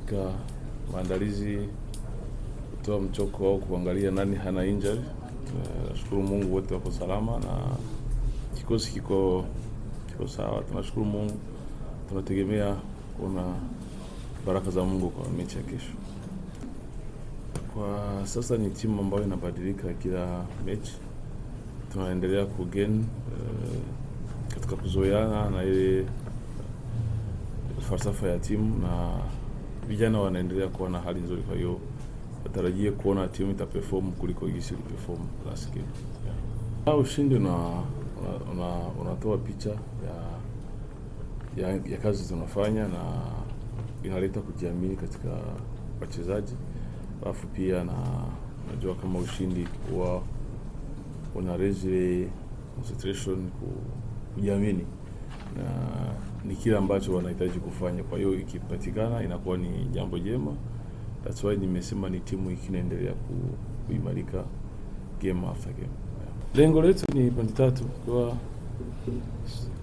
katika maandalizi, kutoa mchoko au kuangalia nani hana injury. Tunashukuru Mungu wote wako salama na kikosi kiko sawa. Tunashukuru Mungu, tunategemea kuna baraka za Mungu kwa mechi ya kesho. Kwa sasa ni timu ambayo inabadilika kila mechi. Tunaendelea kugain katika kuzoeana na ile falsafa ya timu, na vijana wanaendelea kuwa na hali nzuri. Kwa hiyo natarajia kuona timu itaperform kuliko jinsi iliperform last game. Ushindi unatoa picha ya kazi tunafanya na inaleta kujiamini katika wachezaji. Alafu pia najua kama ushindi huwa una raise concentration, kujiamini, na ni kile ambacho wanahitaji kufanya. Kwa hiyo ikipatikana inakuwa ni jambo jema. That's why nimesema ni timu ikinaendelea kuimarika game after game. Lengo letu ni pointi 3, kwa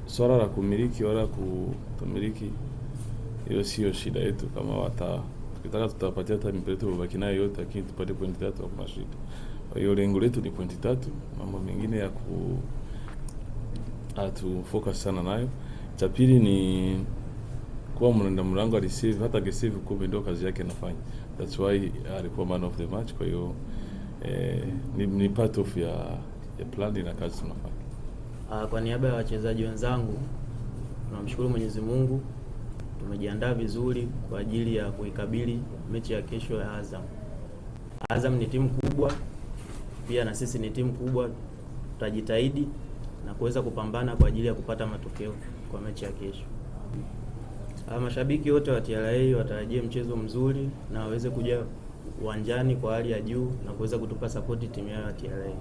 swala la kumiliki wala kutomiliki hiyo sio shida yetu. Kama tukitaka tutapatia hata mipeleto babaki nayo yote, lakini tupate pointi 3 hakuna shida. Kwa hiyo lengo letu ni pointi 3, mambo mengine ya focus sana nayo. Cha pili ni kwa mlinda mlango receive, hata receive kumbe ndio kazi yake anafanya. That's why alikuwa man of the match. Kwa hiyo ni part of ya plan na kazi tunafanya. Kwa niaba ya wachezaji wenzangu, tunamshukuru Mwenyezi Mungu, tumejiandaa vizuri kwa ajili ya kuikabili mechi ya kesho ya Azam. Azam ni timu kubwa, pia na sisi ni timu kubwa. Tutajitahidi na kuweza kupambana kwa ajili ya kupata matokeo kwa mechi ya kesho. Mashabiki wote wa TRA watarajie mchezo mzuri na waweze kuja uwanjani kwa hali ya juu na kuweza kutupa support timu yao ya TRA.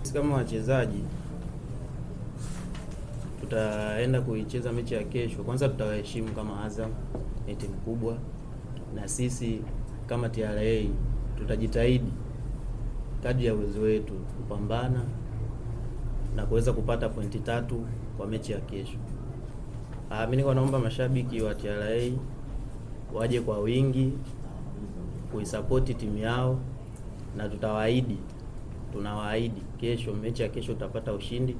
Sisi kama wachezaji tutaenda kuicheza mechi ya kesho. Kwanza tutawaheshimu kama Azam ni timu kubwa, na sisi kama TRA tutajitahidi kadri ya uwezo wetu kupambana na kuweza kupata pointi 3 kwa mechi ya kesho. Mimi naomba mashabiki wa TRA waje kwa wingi kuisupport timu yao, na tunawaahidi kesho, mechi ya kesho tutapata ushindi.